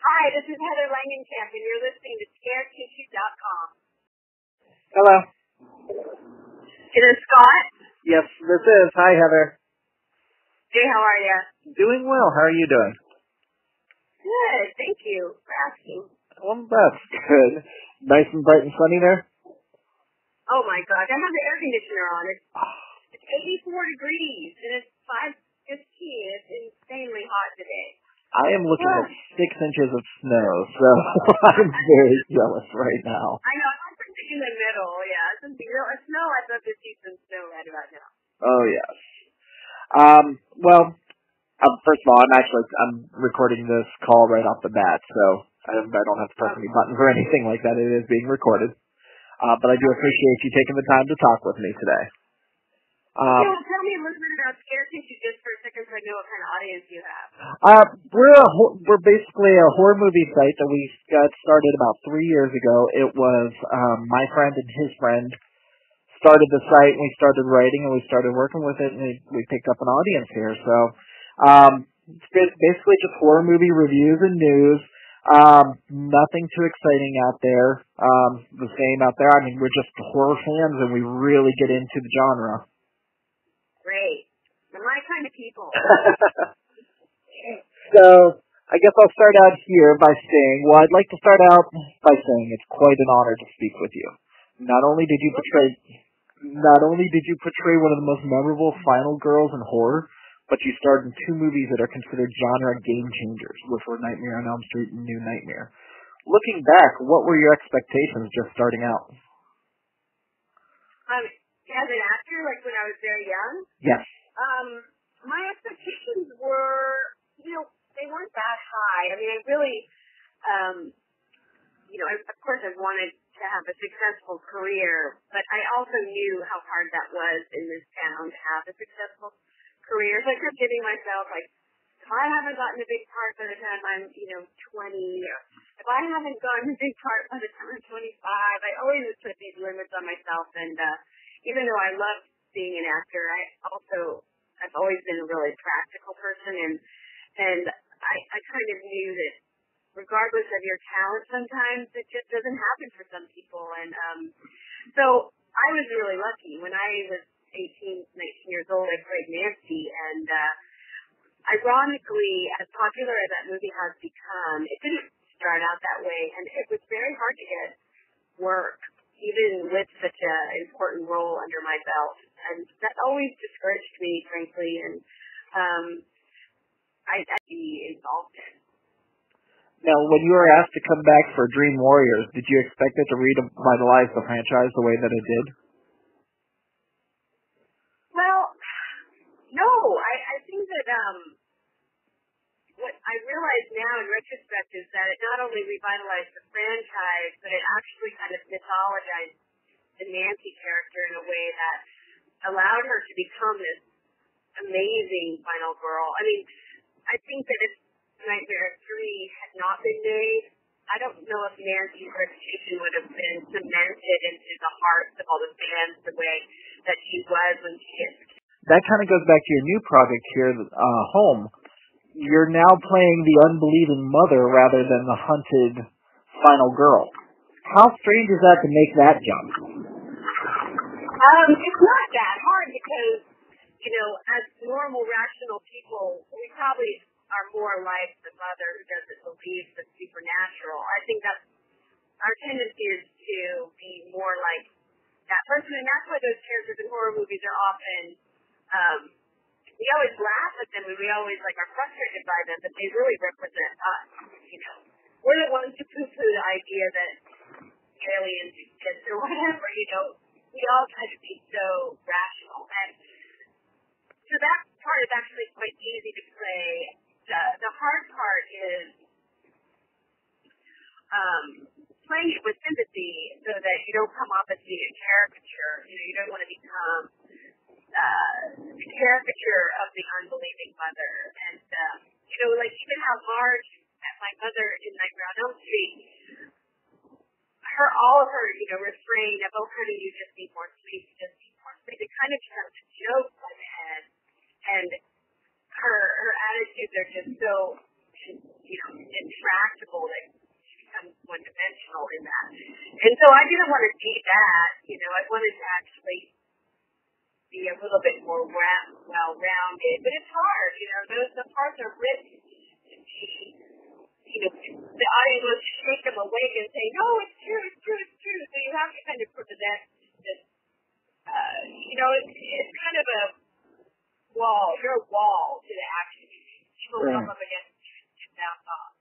Hi, this is Heather Langenkamp, and you're listening to ScareTissue.com. Hello. Is it Scott? Yes, this is. Hi, Heather. Hey, how are you? Doing well. How are you doing? Good, thank you for asking. Well, that's good. Nice and bright and sunny there? Oh my gosh, I have the air conditioner on. It's 84 degrees, and it's 5:15. It's insanely hot today. I am looking at 6 inches of snow, so I'm very jealous right now. I know, I'm pretty in the middle, yeah. It's snow, I'd love to see some snow right about now. Oh, yes. Well, first of all, I'm recording this call right off the bat, so I don't have to press any buttons or anything like that. It is being recorded. But I do appreciate you taking the time to talk with me today. Tell me a little bit about Scare Tissue just for a second so I know what kind of audience you have. We're basically a horror movie site that we got started about 3 years ago. It was my friend and his friend started the site, and we started writing, and we started working with it, and we picked up an audience here. So it's basically just horror movie reviews and news. Nothing too exciting out there. The same out there. I mean, we're just horror fans, and we really get into the genre. Great. They're my kind of people. So, I guess I'll start out here by saying, I'd like to start out by saying it's quite an honor to speak with you. Not only did you portray one of the most memorable final girls in horror, but you starred in 2 movies that are considered genre game changers, which were Nightmare on Elm Street and New Nightmare. Looking back, what were your expectations just starting out? As an actor, like when I was very young? Yes. My expectations were, they weren't that high. I mean, I really, of course I wanted to have a successful career, but I also knew how hard that was in this town to have a successful career. So I kept giving myself, like, if I haven't gotten a big part by the time I'm, 20, or if I haven't gotten a big part by the time I'm 25, I always put these limits on myself. And even though I love being an actor, I've always been a really practical person, and I kind of knew that regardless of your talent, sometimes it just doesn't happen for some people. And so I was really lucky. When I was 18, 19 years old, I played Nancy, and ironically, as popular as that movie has become, it didn't start out that way, and it was very hard to get work, even with such an important role under my belt. And that always discouraged me, frankly, and I'd be involved in. Now, when you were asked to come back for Dream Warriors, did you expect it to revitalize the franchise the way that it did? Well, no. I think that what I realize now in retrospect is that it not only revitalized the franchise, but it actually kind of mythologized the Nancy character in a way that allowed her to become this amazing final girl. I mean, I think that if Nightmare 3 had not been made, I don't know if Nancy's reputation would have been cemented into the hearts of all the fans the way that she was when she hit. That kind of goes back to your new project here, Home. You're now playing the unbelieving mother rather than the hunted final girl. How strange is that to make that jump? It's not that hard because, as normal, rational people, we probably are more like the mother who doesn't believe the supernatural. I think that's our tendency is to be more like that person, and that's why those characters in horror movies are often, we always laugh at them and we always are frustrated by them, but they really represent us. We're the ones who poo-poo the idea that aliens exist or whatever. We all try to be so rational, and so that part is actually quite easy to play. The hard part is playing it with sympathy so that you don't come off as being a caricature. You don't want to become the caricature of the unbelieving mother. And, even how Marge, my mother in Nightmare on Elm Street, all of her, refrain of, oh, honey, you just need more sleep, you just need more sleep, it kind of becomes a joke by the end. And her attitudes are just so intractable that she becomes one-dimensional in that. And so I didn't want to do that. I wanted to actually be a little bit more well-rounded. But it's hard. The parts are written to be, the audience wants to shake them awake and say, no, it's true, it's true, it's true. So you have to kind of present this, it's kind of a wall. You're a wall to the action. People come up against you and bounce off.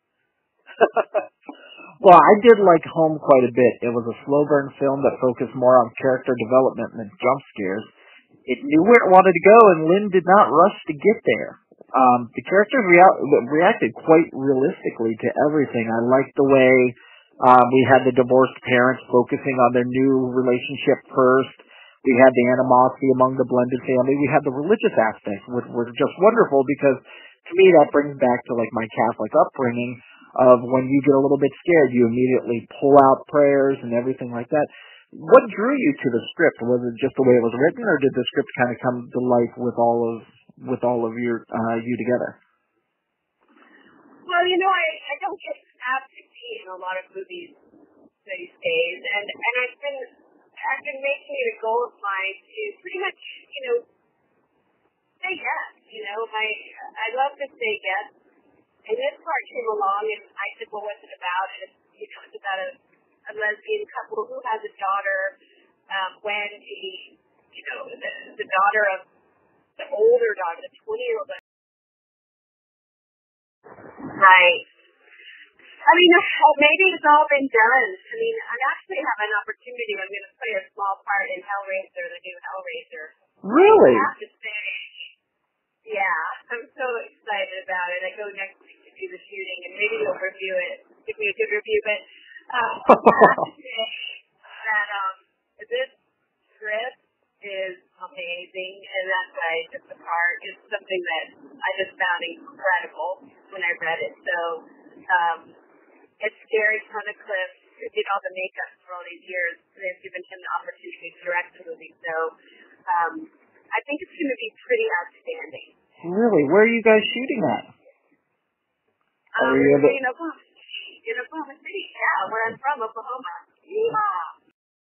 Well, I did like Home quite a bit. It was a slow burn film that focused more on character development than jump scares. It knew where it wanted to go, and Lynn did not rush to get there. The characters reacted quite realistically to everything. I liked the way we had the divorced parents focusing on their new relationship first. We had the animosity among the blended family. We had the religious aspects, which were just wonderful because, to me, that brings back to like my Catholic upbringing of when you get a little bit scared, you immediately pull out prayers and everything like that. What drew you to the script? Was it just the way it was written, or did the script kind of come to life with all of your you together? Well, I don't get asked to be in a lot of movies these days, and I've been making it a goal of mine to pretty much, say yes. I love to say yes. And this part came along, and I said, well, what's it about? And it's about a lesbian couple who has a daughter. When the daughter of the older daughter, the 20-year-old. Right. Maybe it's all been done. I actually have an opportunity. I'm going to play a small part in Hellraiser, the new Hellraiser. Really? I have to say, yeah, I'm so excited about it. I go next week to do the shooting, and maybe you'll review it, give me a good review. But I have to say that this script is amazing, and that's why just the part is something that I just found incredible when I read it. So it's Gary Tunnicliffe, who did all the makeup for all these years. They've given him the opportunity to direct the movie. So I think it's going to be pretty outstanding. Really? Where are you guys shooting at? In Oklahoma City. Yeah, where I'm from, Oklahoma. Yeehaw!